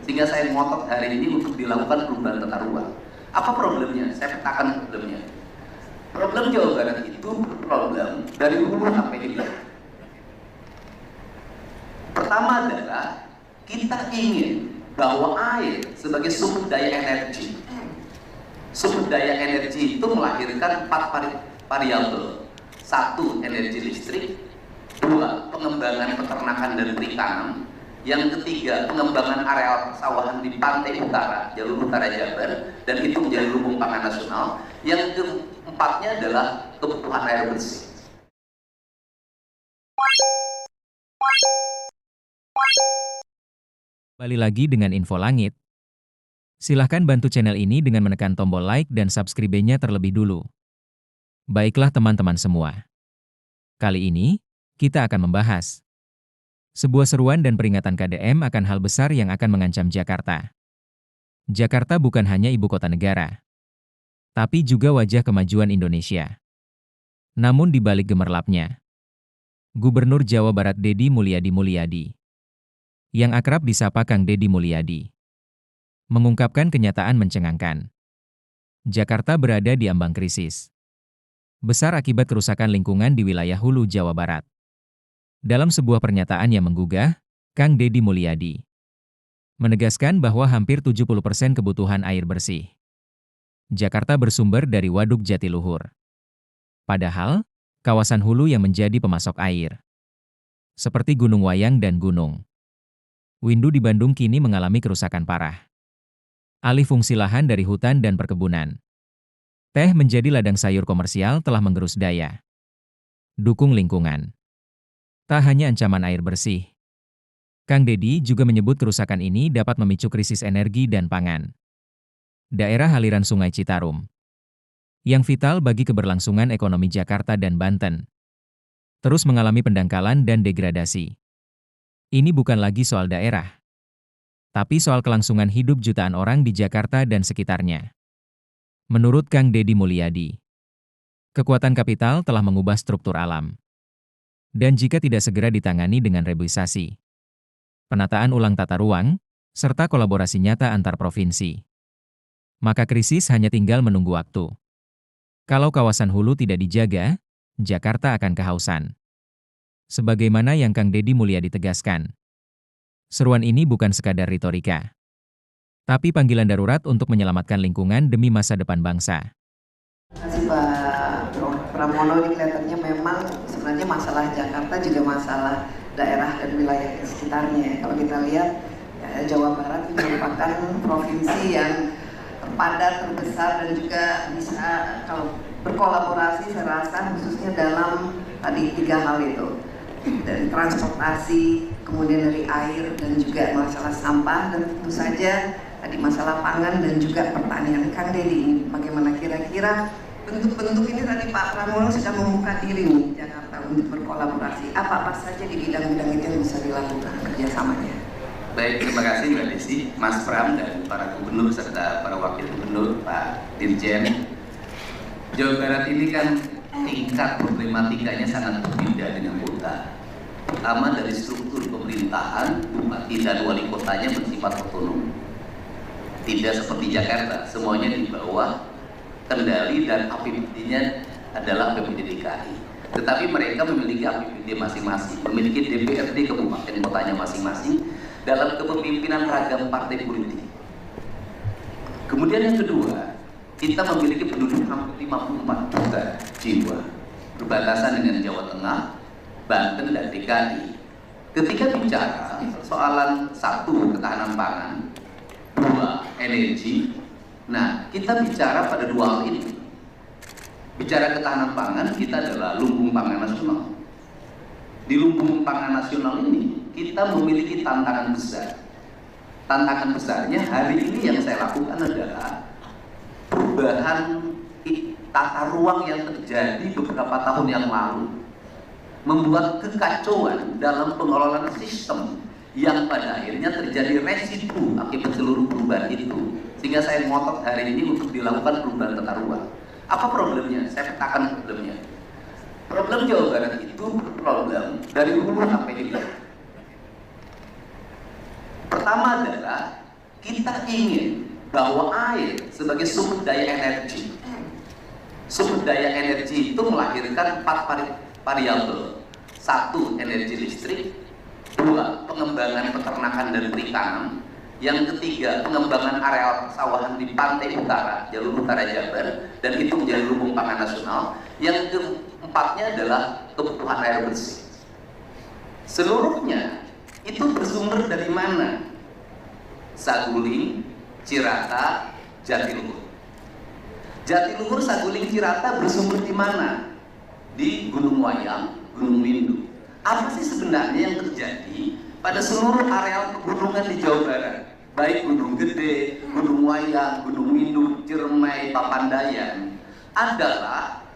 Sehingga saya ngotot hari ini untuk dilakukan perubahan tata ruang. Apa problemnya? Saya petakan problemnya. Problem Jawa Barat itu problem dari hulu sampai hilir. Pertama adalah kita ingin bahwa air sebagai sumber daya energi. Sumber daya energi itu melahirkan 4 variabel. 1. Energi listrik. 2. Pengembangan peternakan dan perikanan. Yang ketiga, pengembangan areal persawahan di pantai utara, jalur utara Jabar, dan itu menjadi lumbung pangan nasional. Yang keempatnya adalah kebutuhan air bersih. Kembali lagi dengan info langit. Silahkan bantu channel ini dengan menekan tombol like dan subscribe-nya terlebih dulu. Baiklah teman-teman semua. Kali ini, kita akan membahas sebuah seruan dan peringatan KDM akan hal besar yang akan mengancam Jakarta. Jakarta bukan hanya ibu kota negara, tapi juga wajah kemajuan Indonesia. Namun di balik gemerlapnya, Gubernur Jawa Barat Deddy Mulyadi, yang akrab disapa Kang Deddy Mulyadi, mengungkapkan kenyataan mencengangkan. Jakarta berada di ambang krisis besar akibat kerusakan lingkungan di wilayah hulu Jawa Barat. Dalam sebuah pernyataan yang menggugah, Kang Deddy Mulyadi menegaskan bahwa hampir 70% kebutuhan air bersih Jakarta bersumber dari Waduk Jatiluhur. Padahal, kawasan hulu yang menjadi pemasok air, seperti Gunung Wayang dan Gunung Windu di Bandung kini mengalami kerusakan parah. Alih fungsi lahan dari hutan dan perkebunan, teh menjadi ladang sayur komersial telah menggerus daya dukung lingkungan. Tak hanya ancaman air bersih, Kang Deddy juga menyebut kerusakan ini dapat memicu krisis energi dan pangan. Daerah aliran Sungai Citarum, yang vital bagi keberlangsungan ekonomi Jakarta dan Banten, terus mengalami pendangkalan dan degradasi. Ini bukan lagi soal daerah, tapi soal kelangsungan hidup jutaan orang di Jakarta dan sekitarnya. Menurut Kang Deddy Mulyadi, kekuatan kapital telah mengubah struktur alam. Dan jika tidak segera ditangani dengan reboisasi, penataan ulang tata ruang, serta kolaborasi nyata antar provinsi, maka krisis hanya tinggal menunggu waktu. Kalau kawasan hulu tidak dijaga, Jakarta akan kehausan. Sebagaimana yang Kang Deddy Mulyadi tegaskan, seruan ini bukan sekadar retorika, tapi panggilan darurat untuk menyelamatkan lingkungan demi masa depan bangsa. Terima kasih Pak Pramono. Ini kelihatannya memang sebenarnya masalah Jakarta juga masalah daerah dan wilayah di sekitarnya. Kalau kita lihat, ya, Jawa Barat itu merupakan provinsi yang terpadat, terbesar, dan juga bisa kalau berkolaborasi saya rasa khususnya dalam tadi 3 hal itu. Dari transportasi, kemudian dari air, dan juga masalah sampah, dan tentu saja tadi masalah pangan dan juga pertanian. Kang Deddy, ini bagaimana kira-kira bentuk-bentuk ini tadi Pak Pramono sudah membuka diri nih Jakarta untuk berkolaborasi. Apa-apa saja di bidang-bidang itu yang bisa dilakukan kerjasamanya? Baik, terima kasih Mbak Desi, Mas Pram, dan para gubernur serta para wakil gubernur, Pak Dirjen. Jawa Barat ini kan tingkat problematikanya sangat berbeda dengan kota. Pertama dari struktur pemerintahan, bupati dan wali kotanya bersifat otonom. Tidak seperti Jakarta, semuanya di bawah kendali dan APBD-nya adalah APBD DKI. Tetapi mereka memiliki APBD masing-masing, memiliki DPRD kabupaten kotanya masing-masing dalam kepemimpinan ragam partai politik. Kemudian yang kedua, kita memiliki penduduk hampir 54 juta jiwa, berbatasan dengan Jawa Tengah, Banten, dan DKI. Ketika bicara persoalan 1, ketahanan pangan, 2, energi, nah kita bicara pada 2 hal ini. Bicara ketahanan pangan, kita adalah lumbung pangan nasional. Di lumbung pangan nasional ini, kita memiliki tantangan besar. Tantangan besarnya hari ini yang saya lakukan adalah perubahan tata ruang yang terjadi beberapa tahun yang lalu, membuat kekacauan dalam pengelolaan sistem yang pada akhirnya terjadi residu akibat seluruh perubahan itu. Sehingga saya ngotot hari ini untuk dilakukan perubahan tata ruang. Apa problemnya? Saya petakan problemnya. Problem Jawa Barat itu problem dari hulu sampai hilir. Pertama adalah kita ingin bahwa air sebagai sumber daya energi. Sumber daya energi itu melahirkan 4 variabel. 1, energi listrik. 2, pengembangan peternakan dan perikanan. Yang ketiga, pengembangan areal persawahan di pantai utara, jalur utara Jabar, dan itu menjadi lumbung pangan nasional. Yang keempatnya adalah kebutuhan air bersih. Seluruhnya itu bersumber dari mana? Saguling, Cirata, Jatiluhur. Jatiluhur, Saguling, Cirata bersumber di mana? Di Gunung Wayang, Gunung Windu. Apa sih sebenarnya yang terjadi pada seluruh areal pegunungan di Jawa Barat? Baik Gunung Gede, Gunung Wayang, Gunung Windu, Ciremai, Papandayan, adalah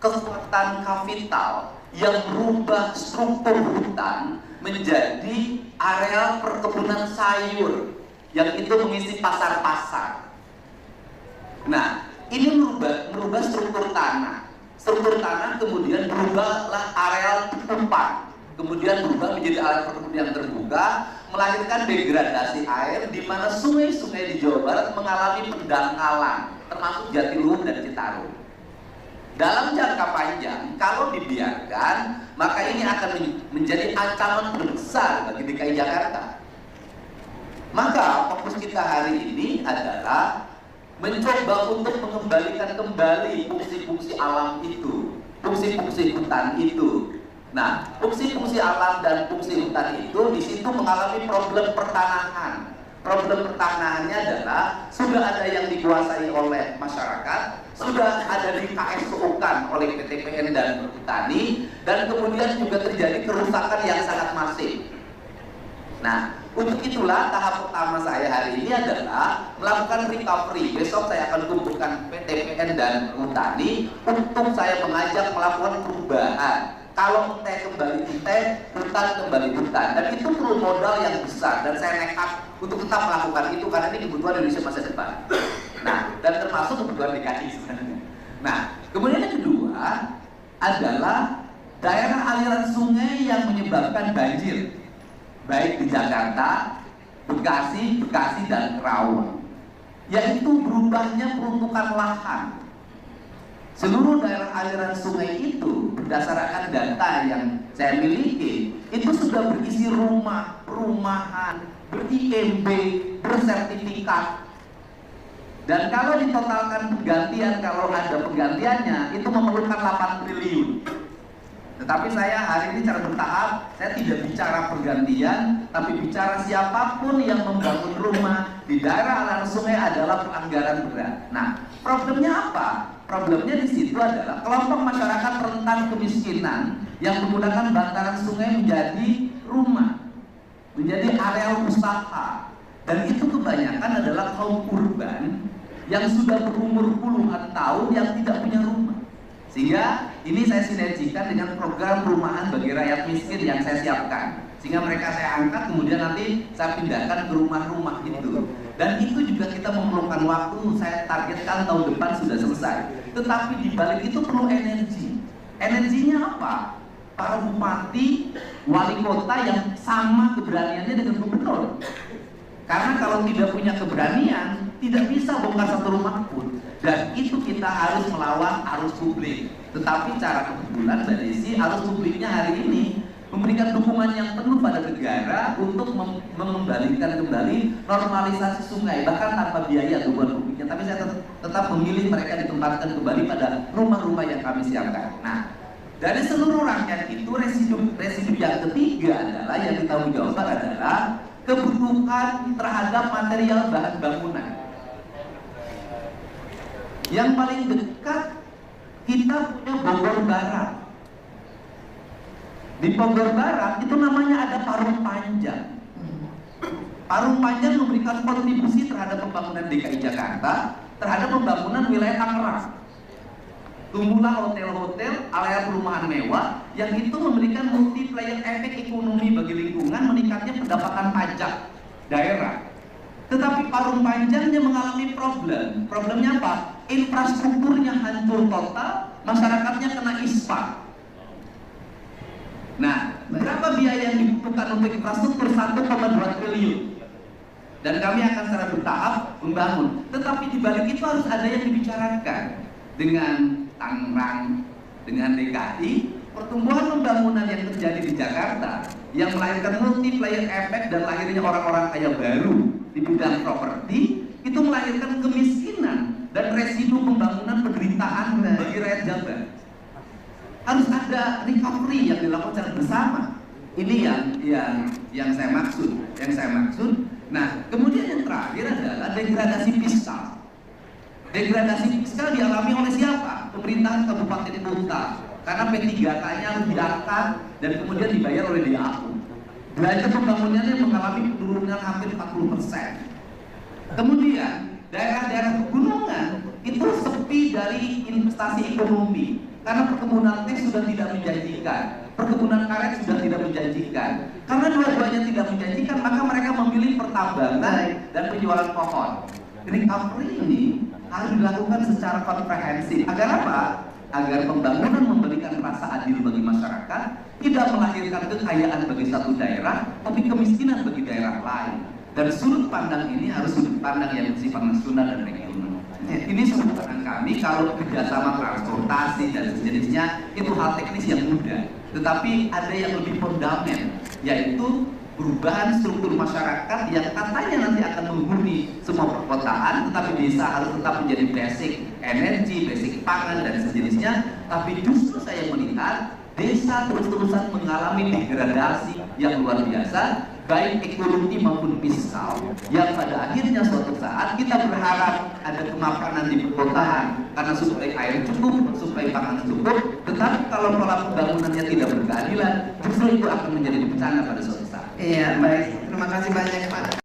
kekuatan kapital yang merubah struktur hutan menjadi areal perkebunan sayur yang itu mengisi pasar-pasar. Nah, ini merubah struktur tanah. Struktur tanah kemudian berubahlah areal tumpahan, kemudian berubah menjadi areal perkebunan yang terbuka, melahirkan degradasi air di mana sungai-sungai di Jawa Barat mengalami pendangkalan, termasuk Jatiluhur dan Citarum. Dalam jangka panjang, kalau dibiarkan, maka ini akan menjadi ancaman terbesar bagi DKI Jakarta. Maka fokus kita hari ini adalah mencoba untuk mengembalikan kembali fungsi-fungsi alam itu, fungsi-fungsi hutan itu. Nah, fungsi-fungsi alam dan fungsi hutan itu di situ mengalami problem pertanahan. Problem pertanahannya adalah sudah ada yang dikuasai oleh masyarakat, sudah ada di KSO-kan oleh PTPN dan Perhutani, dan kemudian juga terjadi kerusakan yang sangat masif. Nah, untuk itulah tahap pertama saya hari ini adalah melakukan recovery. Besok saya akan kumpulkan PTPN dan Perhutani untuk saya mengajak melakukan perubahan. Kalau teh kembali teh, hutan kembali hutan, dan itu perlu modal yang besar, dan saya nekat untuk tetap melakukan itu karena ini kebutuhan Indonesia masa depan. Nah, dan termasuk kebutuhan DKI sebenarnya. Nah, kemudian yang kedua adalah daerah aliran sungai yang menyebabkan banjir, baik di Jakarta, Bekasi, dan Kerawang, yaitu berubahnya peruntukan lahan. Seluruh daerah aliran sungai itu berdasarkan data yang saya miliki itu sudah berisi rumah, perumahan, ber-IMB, bersertifikat. Dan kalau ditotalkan penggantian, kalau ada penggantiannya itu memerlukan 8 triliun. Tetapi saya hari ini secara bertahap, saya tidak bicara pergantian, tapi bicara siapapun yang membangun rumah di daerah aliran sungai adalah pelanggaran berat. Nah, problemnya apa? Problemnya di situ adalah kelompok masyarakat rentan kemiskinan yang menggunakan bantaran sungai menjadi rumah, menjadi areal usaha, dan itu kebanyakan adalah kaum urban yang sudah berumur puluhan tahun yang tidak punya rumah. Sehingga ini saya sinergikan dengan program perumahan bagi rakyat miskin yang saya siapkan, sehingga mereka saya angkat kemudian nanti saya pindahkan ke rumah-rumah itu. Dan itu juga kita memerlukan waktu, saya targetkan tahun depan sudah selesai. Tetapi di balik itu perlu energi. Energinya apa? Para bupati, wali kota yang sama keberaniannya dengan gubernur. Karena kalau tidak punya keberanian, tidak bisa bongkar satu rumah pun. Dan itu kita harus melawan arus publik. Tetapi cara kebetulan Mbak Desi, arus publiknya hari ini memberikan dukungan yang penuh pada negara untuk mengembalikan kembali normalisasi sungai, bahkan tanpa biaya dukungan publiknya. Tapi saya tetap memilih mereka ditempatkan kembali pada rumah-rumah yang kami siapkan. Nah, dari seluruh rangkaian itu residu yang ketiga adalah yang ditanggung jawab adalah kebutuhan terhadap material bahan bangunan. Yang paling dekat kita punya Bogor Barat. Di Bogor Barat itu namanya ada Parung Panjang. Parung Panjang memberikan kontribusi terhadap pembangunan DKI Jakarta, terhadap pembangunan wilayah Tangerang. Tumbuhlah hotel-hotel, area perumahan mewah yang itu memberikan multiplier efek ekonomi bagi lingkungan, meningkatnya pendapatan pajak daerah. Tetapi Parung Panjangnya mengalami problem. Problemnya apa? Infrastrukturnya hancur total, masyarakatnya kena ispa. Nah, berapa biaya yang dibutuhkan untuk infrastruktur? 1,2 triliun. dan kami akan secara bertahap membangun. Tetapi di balik itu harus ada yang dibicarakan dengan Tangerang, dengan DKI. Pertumbuhan pembangunan yang terjadi di Jakarta yang melahirkan multiplier effect dan lahirnya orang-orang kaya baru di bidang properti itu melahirkan kemiskinan dan residu pembangunan penderitaan bagi rakyat Jabar. Harus ada recovery yang dilakukan secara bersama. Ini yang saya maksud. Nah, kemudian yang terakhir adalah degradasi fiskal. Degradasi fiskal dialami oleh siapa? Pemerintahan Kabupaten Kota. Karena P3K-nya harus diangkat dan kemudian dibayar oleh DAU. Belanja pembangunannya mengalami penurunan hampir 40%. Kemudian daerah-daerah pegunungan itu sepi dari investasi ekonomi karena perkebunan teh sudah tidak menjanjikan, perkebunan karet sudah tidak menjanjikan. Karena dua-duanya tidak menjanjikan, maka mereka memilih pertambangan dan penjualan pohon. Recovery ini harus dilakukan secara komprehensif. Agar apa? Agar pembangunan memberikan rasa adil bagi masyarakat, tidak melahirkan kekayaan bagi satu daerah, tapi kemiskinan bagi daerah lain. Dan sudut pandang ini harus sudut pandang yang bersifat nasional dan regional. Ini sudut pandang kami. Kalau kerjasama transportasi dan sejenisnya itu hal teknis yang mudah, tetapi ada yang lebih fundamental, yaitu perubahan struktur masyarakat yang katanya nanti akan menghuni semua perkotaan, tetapi desa harus tetap menjadi basic energi, basic pangan dan sejenisnya. Tapi justru saya melihat desa terus-terusan mengalami degradasi yang luar biasa, baik ekonomi maupun fiskal, yang pada akhirnya suatu saat kita berharap ada kemapanan di perkotaan karena suplai air cukup, suplai pangan cukup, tetapi kalau pola pembangunannya tidak berkeadilan, justru itu akan menjadi bencana pada suatu saat. Iya, baik. Terima kasih banyak Pak.